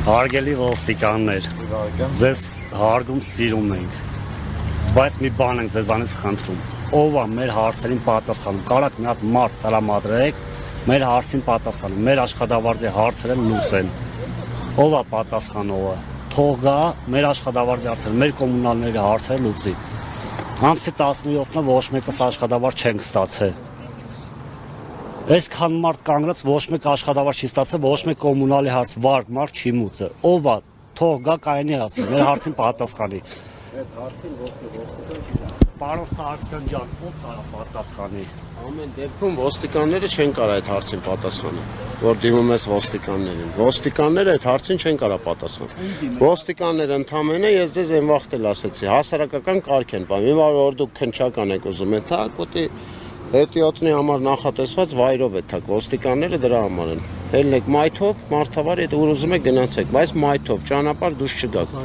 Հարգելի ոստիկաններ, ձեզ հարգում սիրում ենք, բայց մի բան ենք ձեզանից խնդրում, ով է մեր հարցերին պատասխանում, կարաք մի հատ մարդ տրամադրեք, մեր հարցին պատասխանում, մեր աշխատավարձի հարցերը լուծեն, ով է պատասխանողը, թող գա մեր աշխատավարձի հարցերը, մեր կոմունալների հարցերը լուծի, ամսի 17-ը ոչ մեկս աշխատավարձ չենք ստացել, այսքան մարդ կանգնած ոչ մեկ աշխատավարձ չի ստացել, ոչ մեկ կոմունալի հարց վարկ մարդ չի մուծը, ով է, թող գա կայանի հասցի, մեր հարցին պատասխանի։ Այդ հարցին ոստիկան չի կարող։ Պարոն Սարգսյան ջան, ով կարա պատասխանի։ Ամեն դեպքում ոստիկանները չեն կարող այդ հարցին պատասխանել, որ դիմում ես ոստիկաններին։ Ոստիկանները այդ հարցին չեն կարող պատասխանել։ Ոստիկանները ընդամենը ես ձեզ այն վաղ էլ ասեցի, հասարակական կարգ են բան։ Մի որ դուք քնչական եք ուզում, դա կոտի հետիոտնի համար նախատեսված վայրով է թակ, ոստիկանները դրա համար են։ Ելնեք մայթով, մարդավար եթե ուր ուզում եք գնացեք, բայց մայթով, ճանապարհ դուրս չգաք։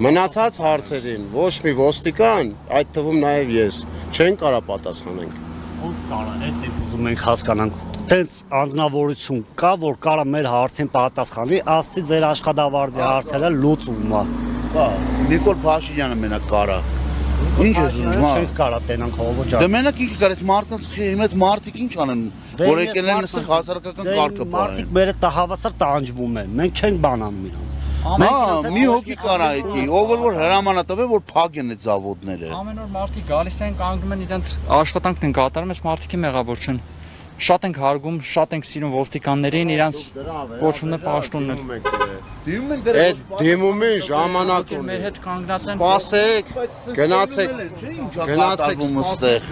Մնացած հարցերին ոչ մի ոստիկան, այդ թվում նաև ես, չեն կարող պատասխանենք։ Ով կարա, այդ ենք ուզում ենք հասկանանք։ Տենց անձնավորություն կա, որ կարա մեր հարցին պատասխանի, ասի ձեր աշխատավարձի հարցերը լուծում է։ Կա, Նիկոլ Փաշինյանը մենակ կարա։ Ինչ ես ուզում, հա։ Չենք կարա տենանք հողով ջան։ Դե մենակ ինչ կարես մարդկանց հիմից մարդիկ ինչ անեն, որ եկել են այստեղ հասարակական կարգը պահեն։ Մարդիկ մերը հավասար տանջվում են, մենք չենք բանանում իրանց։ Հա, մի հոգի կարա այդի, ով որ հրամանա տվե, որ փակեն այդ զավոդները։ Ամեն օր մարդիկ գալիս են, կանգնում են իրենց աշխատանքն են կատարում, այս մարդիկի մեղավոր չեն։ Շատ ենք հարգում, շատ ենք սիրում ոստիկաններին, իրանց կոչումն է պաշտոններ։ Դիմում են Այդ դիմումին ժամանակ Մեր հետ կանգնած են։ սպասեք, գնացեք, գնացեք այստեղ։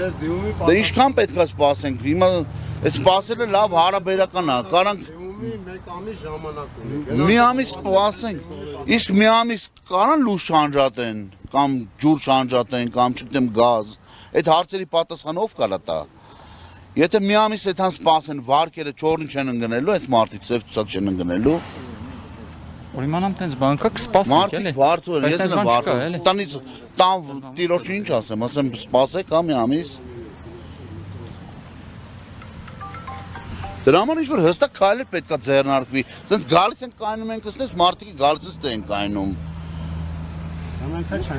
Դե ինչքան պետք է սպասենք։ Հիմա այդ սպասելը լավ հարաբերական է, կարանք մեկ ամիս ժամանակ ունի։ մի ամիս սպասենք։ Իսկ մի ամիս կարան լույս շանջատեն, կամ ջուր շանջատեն, կամ չգիտեմ գազ։ Այդ հարցերի պատասխանը ով կարա տա։ Եթե մի ամիս այդքան սպասեն, վարկերը չորն չեն ընկնելու, այս մարդիկ սև ցած չեն ընկնելու։ Որ իմանամ տենց բան կա, կսպասենք էլի։ Մարդիկ վարձու են, ես եմ վարձու։ էլի։ Տանից տան տիրոջը ինչ ասեմ, ասեմ սպասեք հա մի ամիս։ Դրա համար ինչ որ հստակ քայլեր պետքա ձեռնարկվի։ Սենց գալիս են կայնում ենք ասես մարդիկը գալիս են կայնում։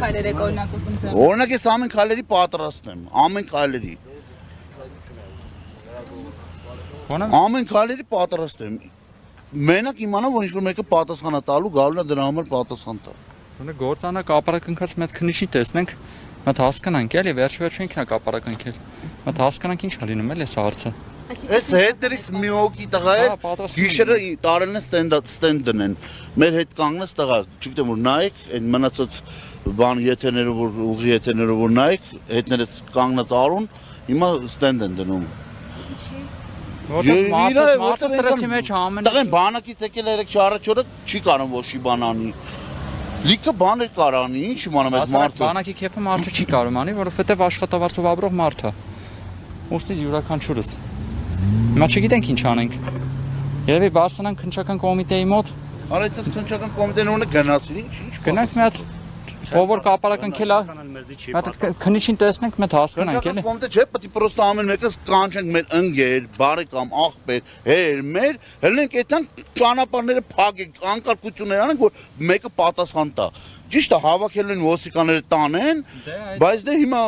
Քայլեր եք օրինակ ուզում ձեռ։ Օրինակ ես ամեն քայլերի պատրաստ եմ, ամեն քայլերի։ Ամեն քայլերի պատրաստ եմ։ Մենակ իմանամ որ ինչ որ մեկը պատասխան է տալու, գալու է դրա համար պատասխան տա։ Որը գործանակ ապարակնքած մեծ քնիշի տեսնենք, մտ հասկանանք էլի, վերջ-վերջը ինքն է ապարակնքել։ Մտ հասկանանք ինչ է լինում էլի այս հարցը։ Այս հետերից մի հոգի տղա է, գիշերը տարելն է ստենդ դնեն։ Մեր հետ կանգնած տղա, չգիտեմ որ նայեք, այն մնացած բան եթերներով որ ուղի եթերներով որ նայեք, հետներս կանգնած արուն, հիմա ստենդ են դնում։ Որտեղ մարդը ստրեսի մեջ ամեն Տղեն բանակից եկել է 3-4 օրը չի կարող ոչի բան անի։ Լիքը բաներ կարանի, ինչ իմանամ այդ մարդը։ Բանակի քեֆը մարդը չի կարող անի, որովհետև աշխատավարձով ապրող մարդ է։ Ոստի յուրաքանչյուրս։ Հիմա չգիտենք ինչ անենք։ Երևի Բարսանան քննչական կոմիտեի մոտ։ Արա այդպես քննչական կոմիտեն ունի գնացին, ինչ։ Գնանք մի հատ ով որ կապարակնքել է։ Մատ քննիչին տեսնենք, մետ հասկանանք էլի։ Կոմիտե չէ, պետք է պրոստը ամեն մեկս կանչենք մեր ընկեր, բարեկամ, աղբեր, հեր, մեր, հելնենք այդտան ճանապարհները փակենք, անկարգություններ անենք, որ մեկը պատասխան տա։ Ճիշտ է, հավաքել են ոստիկանները տանեն, բայց դե հիմա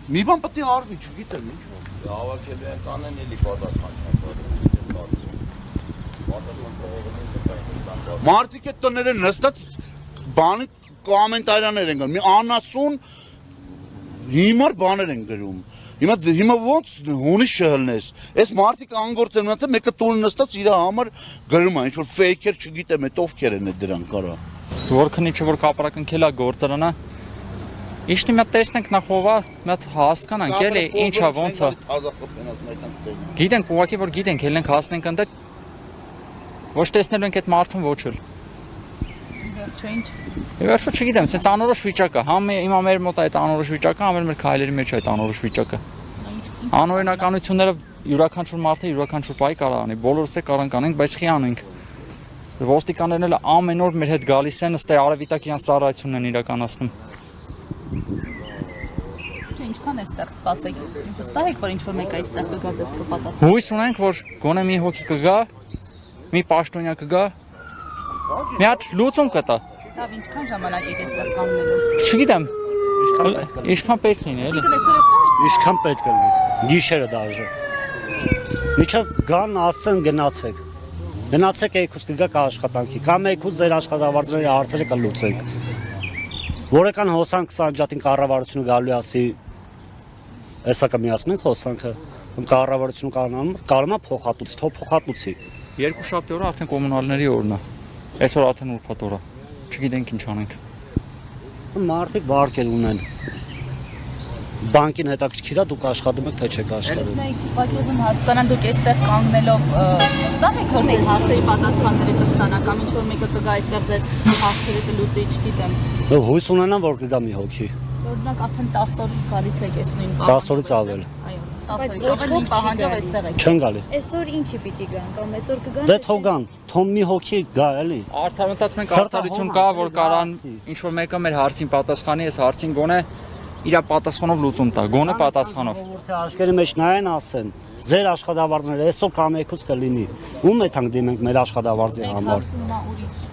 մի բան պետք է արվի, չգիտեմ ինչ։ Հավաքել են կանեն էլի պատասխան չեն Մարդիկ այդ տները նստած բանի կոմենտարիաներ են գնում, մի անասուն հիմար բաներ են գրում։ Հիմա ոնց հունից չհլնես։ Այս մարդիկ անգործ են մնացել, մեկը տուն նստած իր համար գրում է, ինչ որ ֆեյքեր չգիտեմ, այդ ովքեր են դրանք կարա։ Որ քննիչը որ կապարակնքել է գործարանը Իշտի մետ տեսնենք նախովա, մետ հասկանանք էլի, ինչա ոնց է։ Գիտենք, ուղղակի որ գիտենք, ելնենք հասնենք ընդ ոչ տեսնելու ենք այդ մարդուն ոչ էլ։ Վերջը չգիտեմ, սենց անորոշ վիճակ է, համ հիմա մեր մոտ այդ անորոշ վիճակը, համ մեր քայլերի մեջ այդ անորոշ վիճակը։ Անօրինականությունները յուրաքանչյուր մարդը յուրաքանչյուր բայ կարող անի, բոլորս է կարող անենք, բայց խի անենք։ Ոստիկաններն էլ ամեն օր մեր հետ գալիս են, ըստ արևիտակ իրանց ծառայությունն են իրականացնում։ Ինչքան է ստեղ սպասեք։ Վստահ եք, որ ինչ որ մեկ այստեղ կգա ձեզ կպատասխանի։ Հույս ունենք, որ գոնե մի հոգի կգա, մի պաշտոնյա կգա, Մի հատ լուծում կտա։ Լավ, ինչքան ժամանակ եք այստեղ կանգնելու։ Չգիտեմ, Ինչքան պետք է լինի։ ինչքան պետք լինի, էլի։ Այսինքն այսօր այստեղ եք։ Ինչքան պետք է լինի։ Գիշերը դաժե։ Միջև գան ասեն գնացեք։ Գնացեք եկուս կգաք աշխատանքի։ Կամ եկուս ձեր աշխատավարձների հարցերը կլուծենք։ Որական հոսանք 20 ջատին կառավարությունը գալու է ասի հեսա կմիացնենք հոսանքը։ Կառավարությունը կարող է փոխհատուցի, թող փոխհատուցի։ Երկու շաբթի օրը արդեն կոմունալների օրն է։ Այսօր արդեն ուրբաթ օր է։ Չգիտենք ինչ անենք։ Մարդիկ վարկեր ունեն։ Բանկին հետաքրքիր է դուք աշխատում եք թե չեք աշխատում։ Նայեք, ուղղակի հասկանան դուք այստեղ կանգնելով վստահ եք որ ձեր հարցերի պատասխանները կստանաք կամ ինչ որ մեկը կգա այստեղ ձեզ հարցերը կլուծի, չգիտեմ։ Հույս ունենամ որ կգա մի հոգի։ Օրինակ արդեն 10 օր գալիս եք այս նույն 10 օրից ավել։ Այո, 10 օրից ավել նույն պահանջով այստեղ եք։ Չեն գալի։ Այսօր ինչի պիտի գան կամ այսօր կգան։ Դե թողան, թող մի հոգի գա էլի։ Արդարացած մենք արդարություն կա, որ կարան ինչ որ մեկը մեր հարցին պատասխանի, այս հարցին գոնե իր պատասխանով լուծում տա, գոնե պատասխանով։ Ժողովուրդի աշկերի մեջ նայեն ասեն, ձեր աշխատավարձները այսօր կամ եկուց կլինի։ Ում է թանկ դիմենք մեր աշխատավարձի Մենք համար։ հարցում հիմա ուրիշ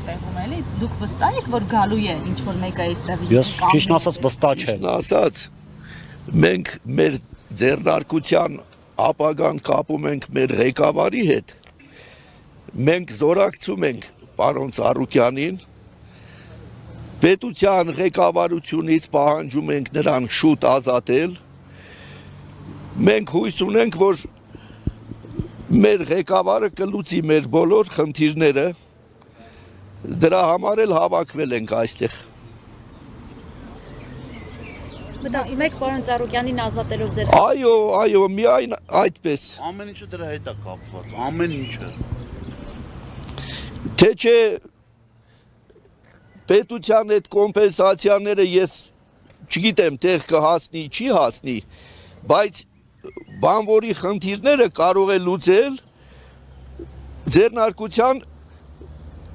տեղում էլի, դուք վստահ եք որ գալու է ինչ որ մեկը այստեղ։ Ես ճիշտ ասած վստահ չեմ։ Ասած մենք մեր ձեռնարկության ապագան կապում ենք մեր ղեկավարի հետ։ Մենք զորակցում ենք պարոն Ծառուկյանին։ Պետության ղեկավարությունից պահանջում ենք նրան շուտ ազատել։ Մենք հույս ունենք, որ մեր ղեկավարը կլուծի մեր բոլոր խնդիրները։ Դրա համար էլ հավաքվել ենք այստեղ։ Մտածում եք պարոն Ծառուկյանին ազատելով ձեր։ Այո, միայն այդպես։ Ամեն ինչը դրա հետ է կապված, ամեն ինչը։ Թե չէ պետության այդ կոմպենսացիաները ես չգիտեմ տեղ կհասնի, չի հասնի, բայց բանվորի խնդիրները կարող է լուծել ձեռնարկության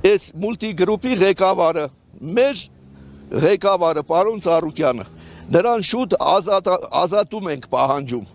այս մուլտիգրուպի ղեկավարը, մեր ղեկավարը պարոն Ծառուկյանը, նրան շուտ ազատում ենք պահանջում։